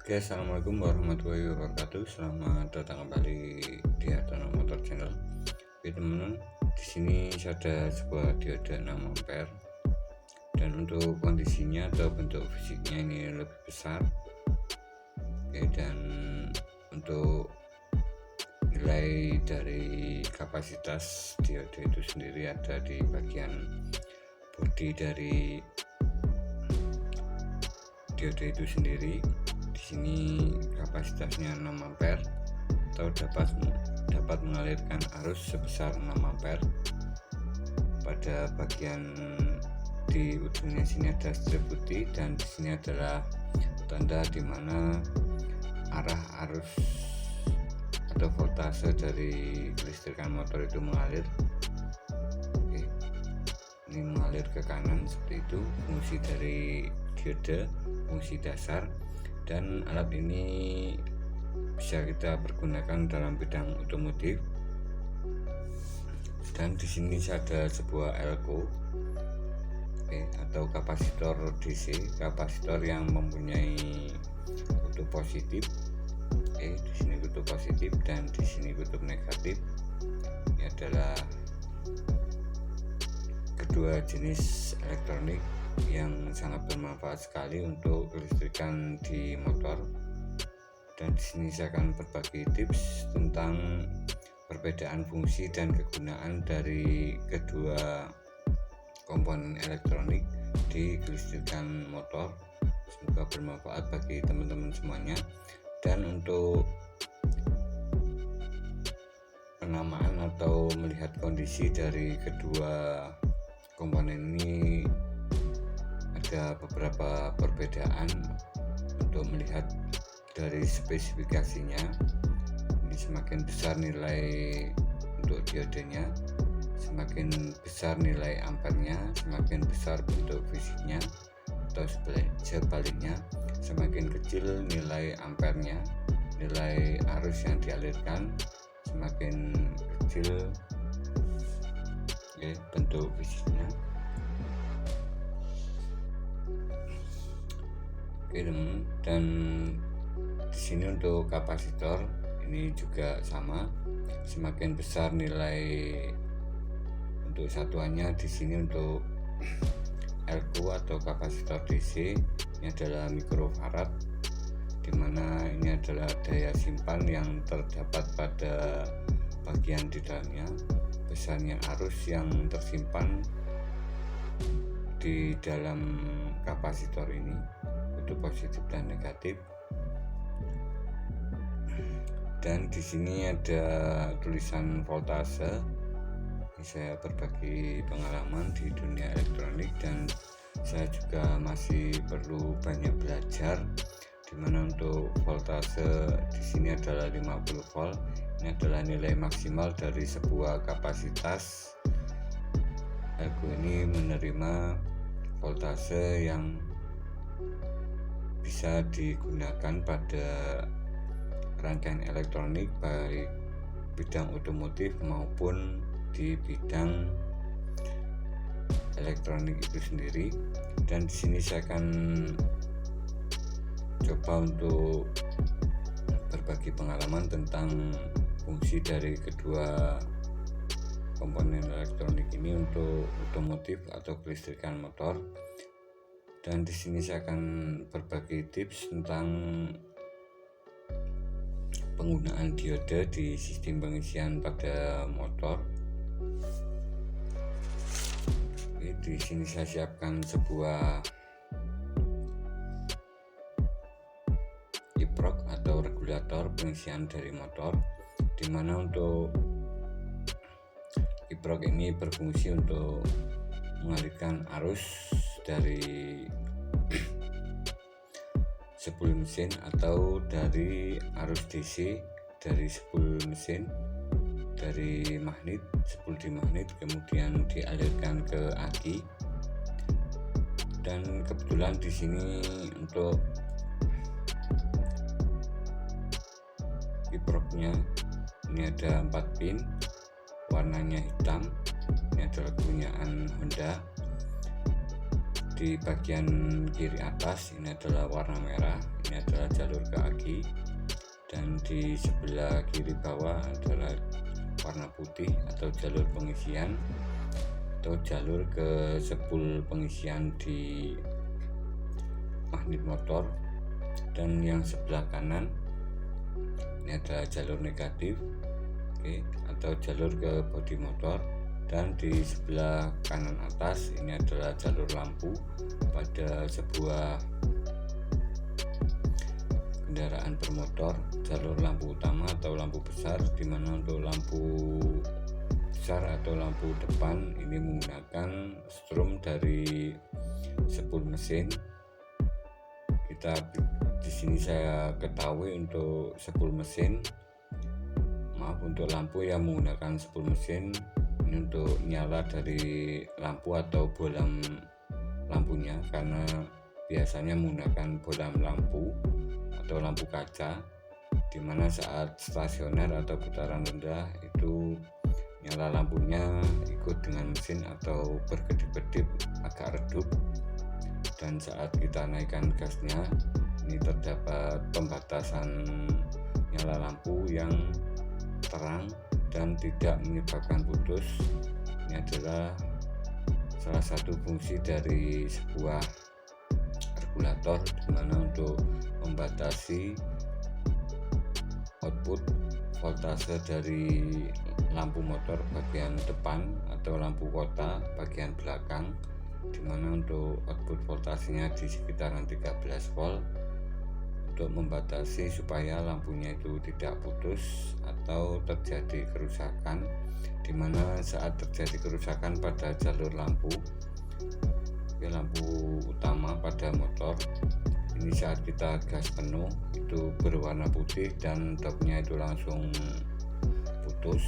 Oke, assalamualaikum warahmatullahi wabarakatuh. Selamat datang kembali di Hartono Motor Channel. Oke teman-teman, di sini ada sebuah diode 6 ampere dan untuk kondisinya atau bentuk fisiknya ini lebih besar. Oke, dan untuk nilai dari kapasitas diode itu sendiri ada di bagian bodi dari diode itu sendiri. Di sini kapasitasnya 6 ampere atau dapat mengalirkan arus sebesar 6 ampere. Pada bagian di ujungnya sini ada strip putih dan di sini adalah tanda di mana arah arus atau voltase dari kelistrikan motor itu mengalir. Oke, ini mengalir ke kanan seperti itu fungsi dari diode, fungsi dasar. Dan alat ini bisa kita pergunakan dalam bidang otomotif. Dan di sini ada sebuah elko atau kapasitor DC, kapasitor yang mempunyai kutub positif. Di sini kutub positif dan di sini kutub negatif. Ini adalah kedua jenis elektronik yang sangat bermanfaat sekali untuk kelistrikan di motor. Dan di sini saya akan berbagi tips tentang perbedaan fungsi dan kegunaan dari kedua komponen elektronik di kelistrikan motor. Semoga bermanfaat bagi teman-teman semuanya. Dan untuk penamaan atau melihat kondisi dari kedua komponen ini ada beberapa perbedaan untuk melihat dari spesifikasinya. Ini semakin besar nilai untuk diodenya, semakin besar nilai ampernya, semakin besar bentuk fisiknya, atau sebaliknya semakin kecil nilai ampernya, nilai arus yang dialirkan semakin kecil bentuk fisiknya. Oke teman, dan di sini untuk kapasitor ini juga sama, semakin besar nilai untuk satuannya. Di sini untuk elko atau kapasitor DC ini adalah mikrofarad, dimana ini adalah daya simpan yang terdapat pada bagian di dalamnya. Besarnya arus yang tersimpan di dalam kapasitor ini, positif dan negatif. Dan di sini ada tulisan voltase. Ini saya berbagi pengalaman di dunia elektronik dan saya juga masih perlu banyak belajar, dimana untuk voltase di sini adalah 50 volt. Ini adalah nilai maksimal dari sebuah kapasitas. Aku ini menerima voltase yang bisa digunakan pada rangkaian elektronik baik bidang otomotif maupun di bidang elektronik itu sendiri. Dan di sini saya akan coba untuk berbagi pengalaman tentang fungsi dari kedua komponen elektronik ini untuk otomotif atau kelistrikan motor. Dan di sini saya akan berbagi tips tentang penggunaan diode di sistem pengisian pada motor. Di sini saya siapkan sebuah kiprok atau regulator pengisian dari motor, dimana untuk kiprok ini berfungsi untuk mengalirkan arus dari spool mesin atau dari arus DC dari spool mesin, dari magnet, spool di magnet, kemudian dialirkan ke aki. Dan kebetulan di sini untuk kiproknya ini ada 4 pin, warnanya hitam. Ini adalah kepunyaan Honda. di bagian kiri atas ini adalah warna merah, ini adalah jalur ke aki, dan di sebelah kiri bawah adalah warna putih atau jalur pengisian atau jalur ke spool pengisian di magnet motor. Dan yang sebelah kanan ini adalah jalur negatif, atau jalur ke bodi motor. Dan di sebelah kanan atas ini adalah jalur lampu pada sebuah kendaraan bermotor, jalur lampu utama atau lampu besar, dimana untuk lampu besar atau lampu depan ini menggunakan strum dari spool mesin. Di sini saya ketahui untuk spool mesin, untuk lampu yang menggunakan spool mesin ini untuk nyala dari lampu atau bohlam lampunya, karena biasanya menggunakan bohlam lampu atau lampu kaca, dimana saat stasioner atau putaran rendah itu nyala lampunya ikut dengan mesin atau berkedip-kedip agak redup. Dan saat kita naikkan gasnya ini terdapat pembatasan nyala lampu yang terang dan tidak menyebabkan putus. Ini adalah salah satu fungsi dari sebuah regulator, dimana untuk membatasi output voltase dari lampu motor bagian depan atau lampu kota bagian belakang, dimana untuk output voltasenya di sekitaran 13 volt, untuk membatasi supaya lampunya itu tidak putus atau terjadi kerusakan, dimana saat terjadi kerusakan pada jalur lampu utama pada motor ini, saat kita gas penuh itu berwarna putih dan topnya itu langsung putus.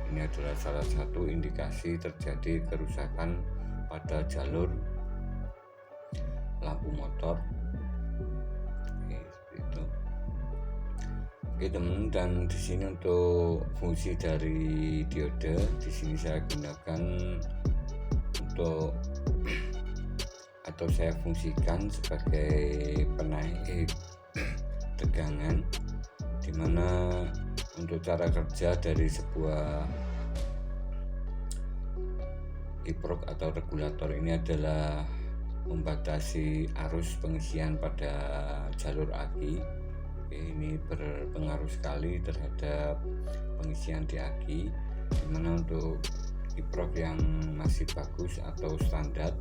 Ini adalah salah satu indikasi terjadi kerusakan pada jalur lampu motor. Oke teman, dan di sini untuk fungsi dari diode, di sini saya gunakan untuk atau saya fungsikan sebagai penaik tegangan, dimana untuk cara kerja dari sebuah kiprok atau regulator ini adalah membatasi arus pengisian pada jalur aki. Ini berpengaruh sekali terhadap pengisian di aki, dimana untuk kiprok yang masih bagus atau standar,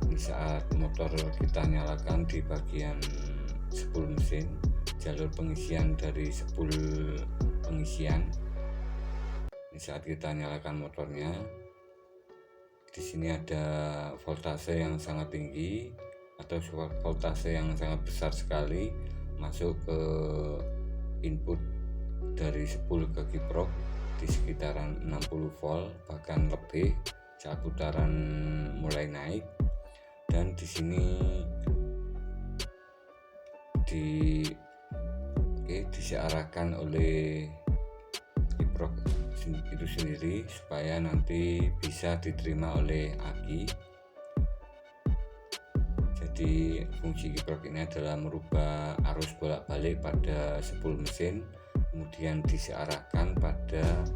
di saat motor kita nyalakan di bagian spool mesin, jalur pengisian dari spool pengisian, di saat kita nyalakan motornya, di sini ada voltase yang sangat tinggi atau voltase yang sangat besar sekali masuk ke input dari spool ke kiprok di sekitaran 60 volt bahkan lebih saat putaran mulai naik. Dan di sini disearahkan oleh kiprok itu sendiri supaya nanti bisa diterima oleh aki. Jadi fungsi kiprok ini adalah merubah arus bolak-balik pada spool mesin, kemudian disearahkan pada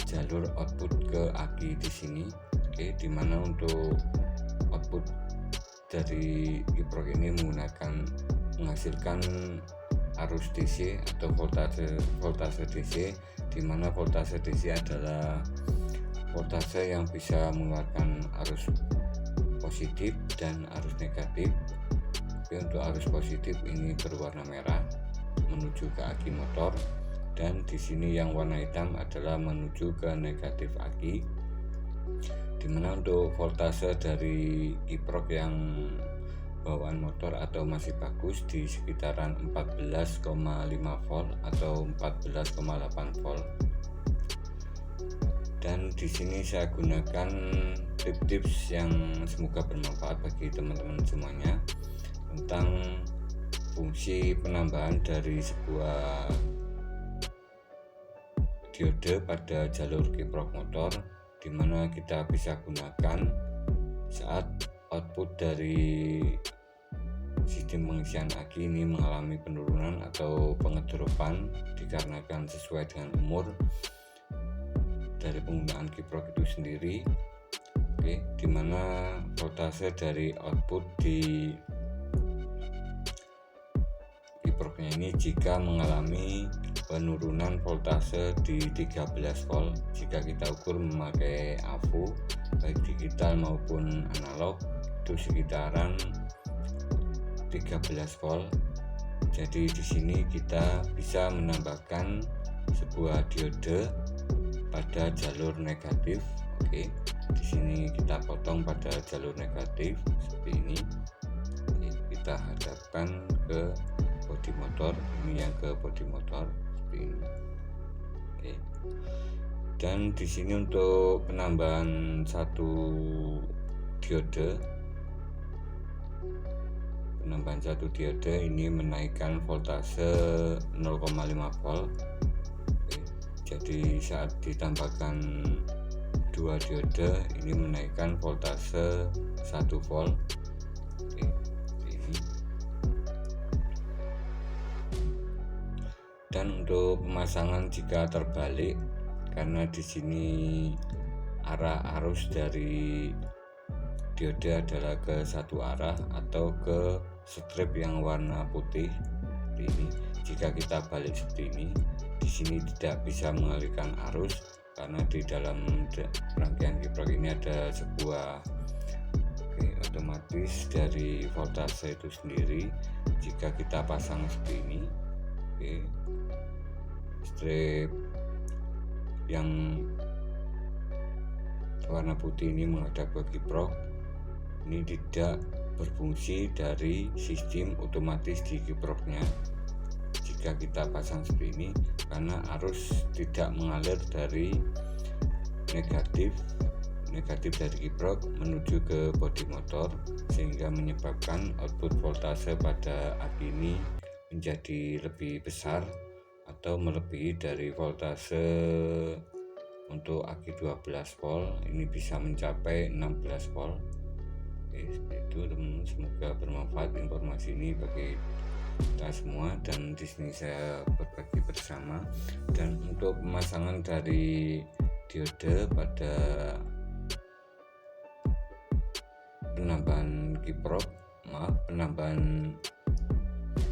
jalur output ke aki di sini. Dimana untuk output dari kiprok ini menghasilkan arus DC atau voltase DC, dimana voltase DC adalah voltase yang bisa mengeluarkan arus positif dan arus negatif. Untuk arus positif ini berwarna merah menuju ke aki motor, dan di sini yang warna hitam adalah menuju ke negatif aki, dimana untuk voltase dari kiprok yang bawaan motor atau masih bagus di sekitaran 14,5 volt atau 14,8 volt. Dan di sini saya gunakan tips-tips yang semoga bermanfaat bagi teman-teman semuanya tentang fungsi penambahan dari sebuah diode pada jalur kiprok motor, dimana kita bisa gunakan saat output dari sistem pengisian aki ini mengalami penurunan atau pengedropan dikarenakan sesuai dengan umur dari penggunaan kiprok itu sendiri. Dimana voltase dari output di kiproknya ini jika mengalami penurunan voltase di 13 volt jika kita ukur memakai AVO baik digital maupun analog itu sekitaran 13 volt. Jadi di sini kita bisa menambahkan sebuah diode pada jalur negatif. Di sini kita potong pada jalur negatif seperti ini. Kita hadapkan ke bodi motor, ini yang ke bodi motor seperti ini. Dan di sini untuk penambahan satu diode ini menaikkan voltase 0,5 volt. Jadi saat ditambahkan dua diode ini menaikkan voltase 1 volt. Ini. Dan untuk pemasangan jika terbalik, karena di sini arah arus dari diode adalah ke satu arah atau ke strip yang warna putih ini. Jika kita balik seperti ini, di sini tidak bisa mengalirkan arus karena di dalam rangkaian kiprok ini ada sebuah otomatis dari voltase itu sendiri. Jika kita pasang seperti ini, strip yang warna putih ini menghadap ke kiprok, ini tidak berfungsi dari sistem otomatis di kiproknya jika kita pasang seperti ini, karena arus tidak mengalir dari negatif dari kiprok menuju ke bodi motor, sehingga menyebabkan output voltase pada aki ini menjadi lebih besar atau melebihi dari voltase untuk aki 12 volt. Ini bisa mencapai 16 volt. Seperti itu teman-teman, semoga bermanfaat informasi ini bagi kita semua, dan di sini saya berbagi bersama. Dan untuk pemasangan dari diode pada penambahan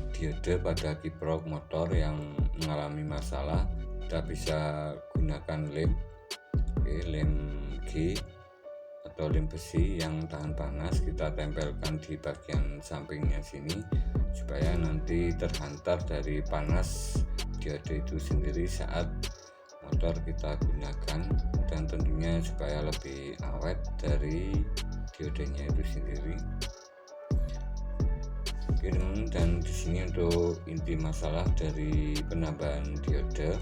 diode pada kiprok motor yang mengalami masalah, kita bisa gunakan lem G atau lem besi yang tahan panas. Kita tempelkan di bagian sampingnya sini supaya nanti terhantar dari panas diode itu sendiri saat motor kita gunakan, dan tentunya supaya lebih awet dari diodenya itu sendiri. Dan di sini untuk inti masalah dari penambahan diode.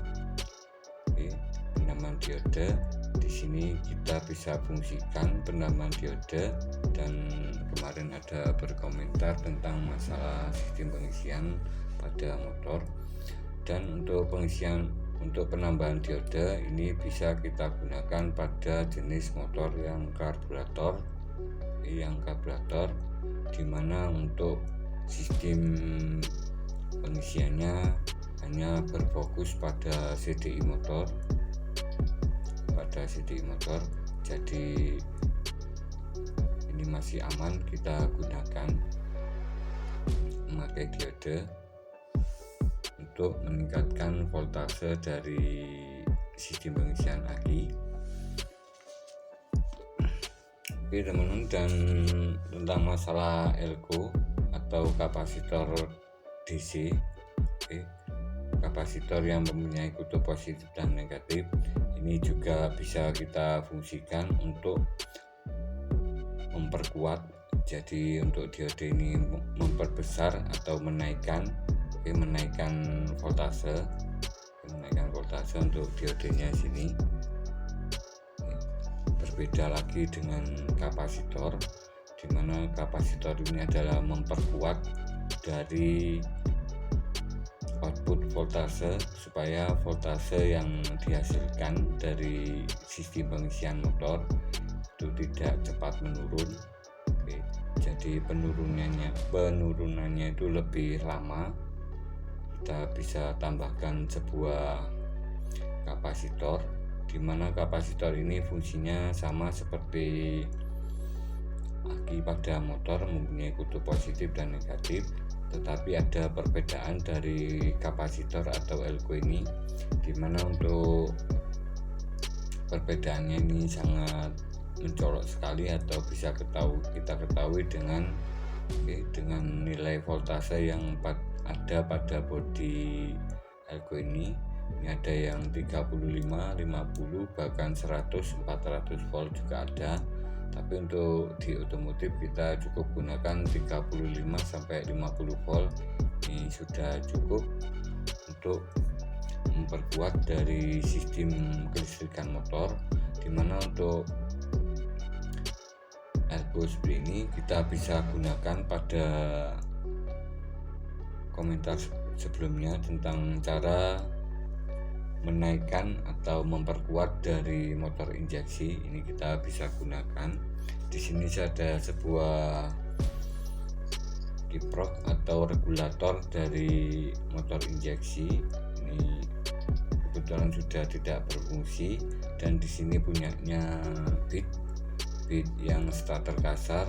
Penambahan diode di sini kita bisa fungsikan penambahan diode, dan kemarin ada berkomentar tentang masalah sistem pengisian pada motor. Dan untuk penambahan diode ini bisa kita gunakan pada jenis motor yang karburator, dimana untuk sistem pengisiannya hanya berfokus pada CDI motor, jadi ini masih aman kita gunakan memakai diode untuk meningkatkan voltase dari sistem pengisian aki. Teman-teman, dan tentang masalah elko atau kapasitor DC, kapasitor yang mempunyai kutub positif dan negatif, ini juga bisa kita fungsikan untuk memperkuat. Jadi untuk diode ini memperbesar atau menaikkan voltase untuk diodenya sini. Berbeda lagi dengan kapasitor, di mana kapasitor ini adalah memperkuat dari output voltase supaya voltase yang dihasilkan dari sistem pengisian motor itu tidak cepat menurun. Oke, jadi penurunannya itu lebih lama. Kita bisa tambahkan sebuah kapasitor, di mana kapasitor ini fungsinya sama seperti aki pada motor, mempunyai kutub positif dan negatif, tetapi ada perbedaan dari kapasitor atau elko ini, di mana untuk perbedaannya ini sangat mencolok sekali atau bisa kita ketahui dengan nilai voltase yang ada pada bodi elko ini. Ini ada yang 35, 50, bahkan 100, 400 volt juga ada. Tapi untuk di otomotif kita cukup gunakan 35 sampai 50 volt. Ini sudah cukup untuk memperkuat dari sistem kelistrikan motor, dimana untuk elko seperti ini kita bisa gunakan pada komentar sebelumnya tentang cara menaikkan atau memperkuat dari motor injeksi. Ini kita bisa gunakan. Di sini ada sebuah kiprok atau regulator dari motor injeksi. Ini kebetulan sudah tidak berfungsi, dan di sini punyanya Bit yang starter kasar.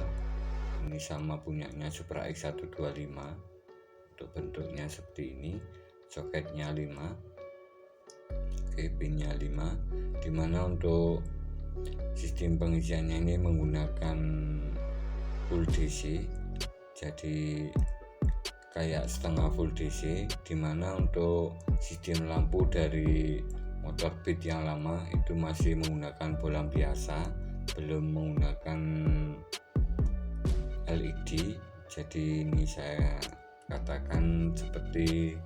Ini sama punyanya Supra X125. Untuk bentuknya seperti ini, soketnya 5, pinnya 5, dimana untuk sistem pengisiannya ini menggunakan full DC, jadi kayak setengah full DC, dimana untuk sistem lampu dari motor Beat yang lama itu masih menggunakan bolam biasa, belum menggunakan LED. Jadi ini saya katakan seperti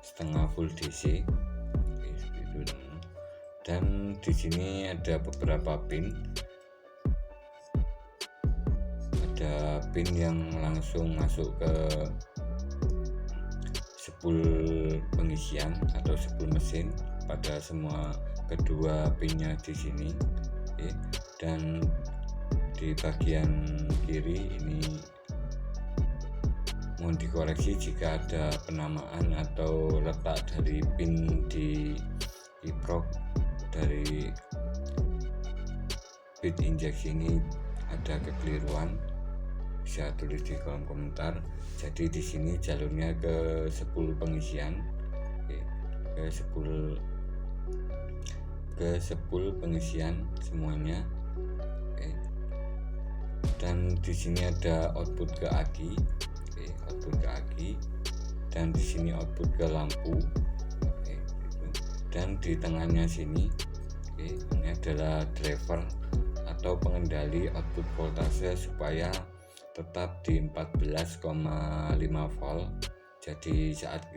setengah full DC. Dan di sini ada beberapa pin. Ada pin yang langsung masuk ke spool pengisian atau spool mesin pada semua kedua pinnya di sini. Dan di bagian kiri ini mohon dikoreksi jika ada penamaan atau letak dari pin di kiprok dari Beat injeksi ini ada kekeliruan, bisa tulis di kolom komentar. Jadi di sini jalurnya ke spool pengisian, ke spool pengisian semuanya. Dan di sini ada output ke aki, dan di sini output ke lampu. Dan di tengahnya sini ini adalah driver atau pengendali output voltase supaya tetap di 14,5 volt. Jadi saat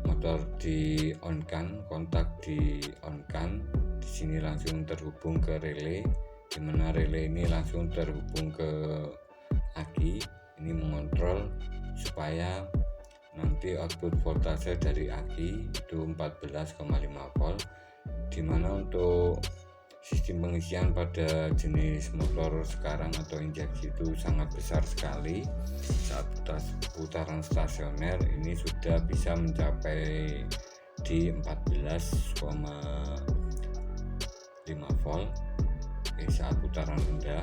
motor di on kan, kontak di on kan, di sini langsung terhubung ke relay, di mana relay ini langsung terhubung ke aki. Ini mengontrol supaya nanti output voltase dari aki itu 14,5 volt, dimana untuk sistem pengisian pada jenis motor sekarang atau injeksi itu sangat besar sekali. Saat putaran stasioner ini sudah bisa mencapai di 14,5 volt. Saat putaran rendah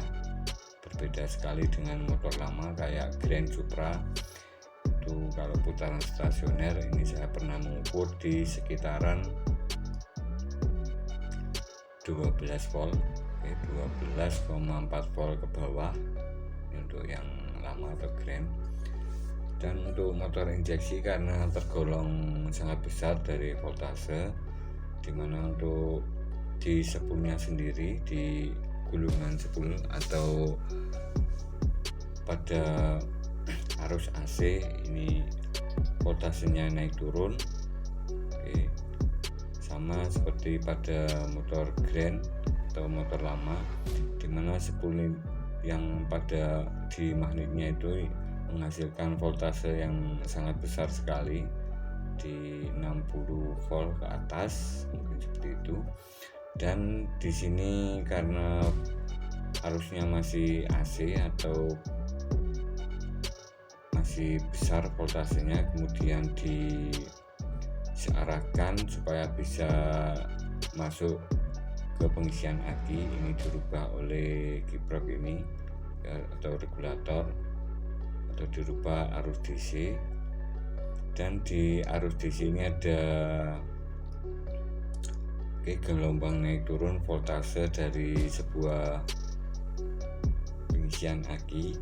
berbeda sekali dengan motor lama kayak Grand Supra. Kalau putaran stasioner ini saya pernah mengukur di sekitaran 12 volt, 12,4 volt ke bawah untuk yang lama atau Grand. Dan untuk motor injeksi karena tergolong sangat besar dari voltase, dimana untuk di spoolnya sendiri, di gulungan spool atau pada arus AC ini voltasenya naik turun, sama seperti pada motor Grand atau motor lama, dimana spool yang pada di magnetnya itu menghasilkan voltase yang sangat besar sekali, di 60 volt ke atas, mungkin seperti itu. Dan di sini karena arusnya masih AC atau masih besar voltasenya, kemudian diarahkan supaya bisa masuk ke pengisian aki, ini dirubah oleh kiprok ini atau regulator, atau dirubah arus DC. Dan di arus DC ini ada gelombang naik turun voltase dari sebuah pengisian aki,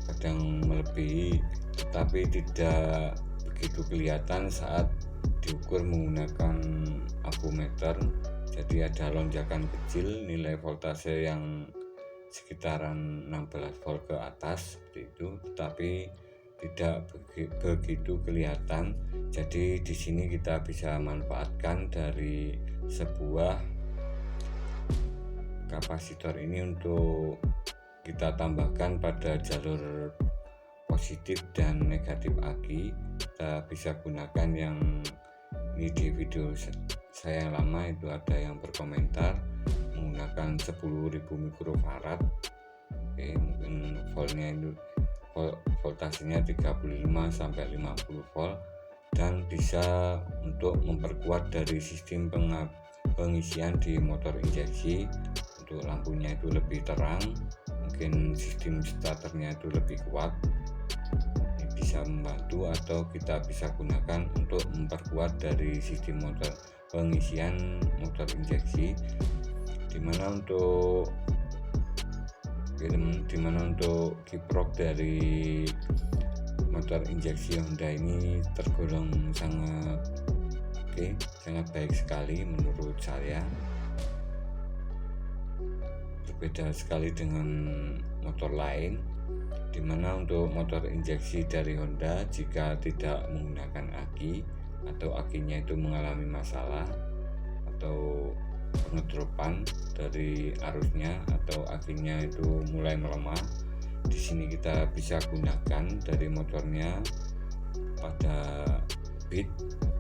kadang melebihi tetapi tidak begitu kelihatan saat diukur menggunakan ampermeter. Jadi ada lonjakan kecil nilai voltase yang sekitaran 16 volt ke atas seperti itu, tetapi tidak begitu kelihatan. Jadi di sini kita bisa manfaatkan dari sebuah kapasitor ini untuk kita tambahkan pada jalur positif dan negatif aki. Kita bisa gunakan yang ini di video saya yang lama itu ada yang berkomentar menggunakan 10.000 mikrofarad. Mungkin voltnya itu voltasenya 35 sampai 50 volt, dan bisa untuk memperkuat dari sistem pengisian di motor injeksi. Untuk lampunya itu lebih terang, mungkin sistem starternya itu lebih kuat. Ini bisa membantu, atau kita bisa gunakan untuk memperkuat dari sistem motor pengisian motor injeksi, dimana untuk kiprok dari motor injeksi Honda ini tergolong sangat baik sekali menurut saya. Berbeda sekali dengan motor lain, dimana untuk motor injeksi dari Honda jika tidak menggunakan aki atau akinya itu mengalami masalah atau pengedropan dari arusnya atau akinya itu mulai melemah, di sini kita bisa gunakan dari motornya pada bit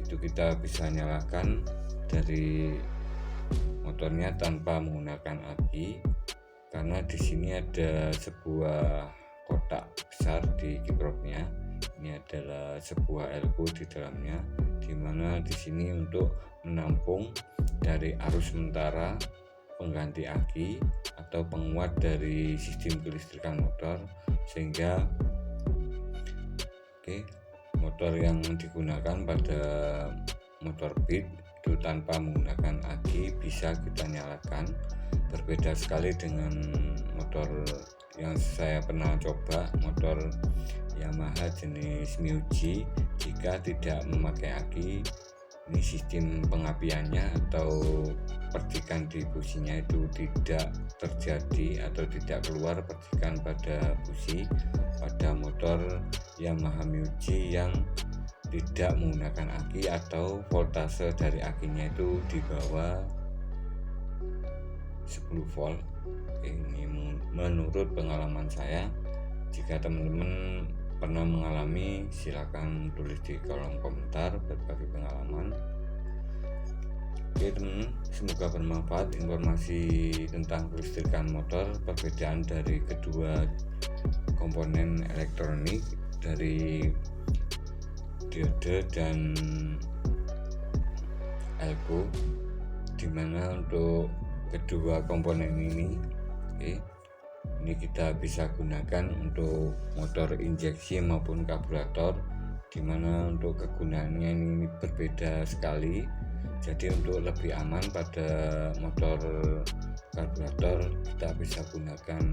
itu kita bisa nyalakan dari motornya tanpa menggunakan aki, karena di sini ada sebuah kotak besar di kiproknya. Ini adalah sebuah elko di dalamnya, dimana di sini untuk menampung dari arus sementara pengganti aki atau penguat dari sistem kelistrikan motor, sehingga motor yang digunakan pada motor beat itu tanpa menggunakan aki bisa kita nyalakan. Berbeda sekali dengan motor yang saya pernah coba, motor Yamaha jenis Myuji. Jika tidak memakai aki, ini sistem pengapiannya atau percikan di businya itu tidak terjadi atau tidak keluar percikan pada busi pada motor Yamaha Myuji yang tidak menggunakan aki atau voltase dari akinya itu di bawah 10 volt. Ini menurut pengalaman saya. Jika teman-teman pernah mengalami, silakan tulis di kolom komentar berbagi pengalaman. Teman-teman, semoga bermanfaat informasi tentang kelistrikan motor, perbedaan dari kedua komponen elektronik dari diode dan elko, dimana untuk kedua komponen ini ini kita bisa gunakan untuk motor injeksi maupun karburator, dimana untuk kegunaannya ini berbeda sekali. Jadi untuk lebih aman pada motor karburator kita bisa gunakan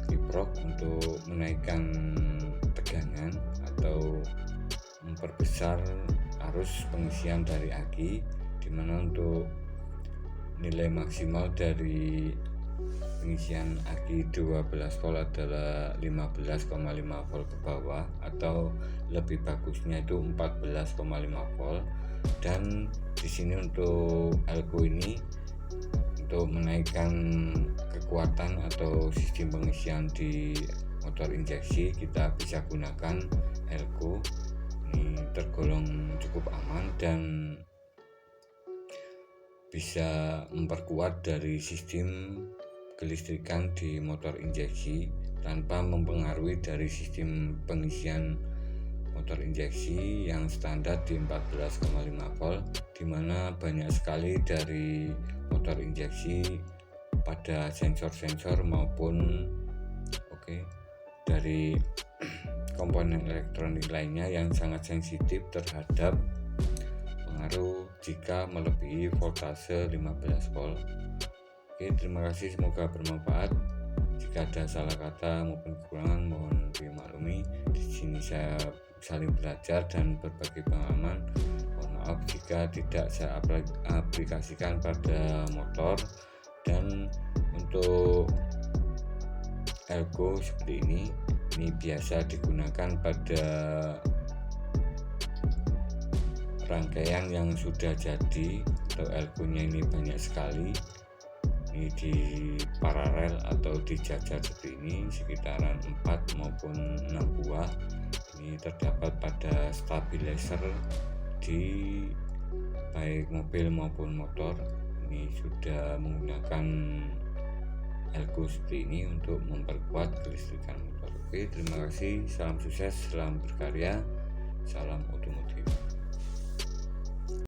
kiprok untuk menaikkan tegangan atau memperbesar arus pengisian dari aki, dimana untuk nilai maksimal dari pengisian aki 12 volt adalah 15,5 volt ke bawah, atau lebih bagusnya itu 14,5 volt. Dan di sini untuk elko ini untuk menaikkan kekuatan atau sistem pengisian di motor injeksi kita bisa gunakan elko. Ini tergolong cukup aman dan bisa memperkuat dari sistem kelistrikan di motor injeksi tanpa mempengaruhi dari sistem pengisian motor injeksi yang standar di 14,5 volt, di mana banyak sekali dari motor injeksi pada sensor-sensor maupun dari komponen elektronik lainnya yang sangat sensitif terhadap pengaruh jika melebihi voltase 15 volt. Terima kasih, semoga bermanfaat. Jika ada salah kata maupun kekurangan mohon dimaklumi. Di sini saya saling belajar dan berbagi pengalaman. Mohon maaf jika tidak saya aplikasikan pada motor. Dan untuk elko seperti ini biasa digunakan pada rangkaian yang sudah jadi atau elko-nya ini banyak sekali. Ini di paralel atau dijajar seperti ini sekitaran 4 maupun 6 buah. Ini terdapat pada stabilizer di baik mobil maupun motor. Ini sudah menggunakan elko seperti ini untuk memperkuat kelistrikan motor. Terima kasih, salam sukses, salam berkarya, salam otomotif.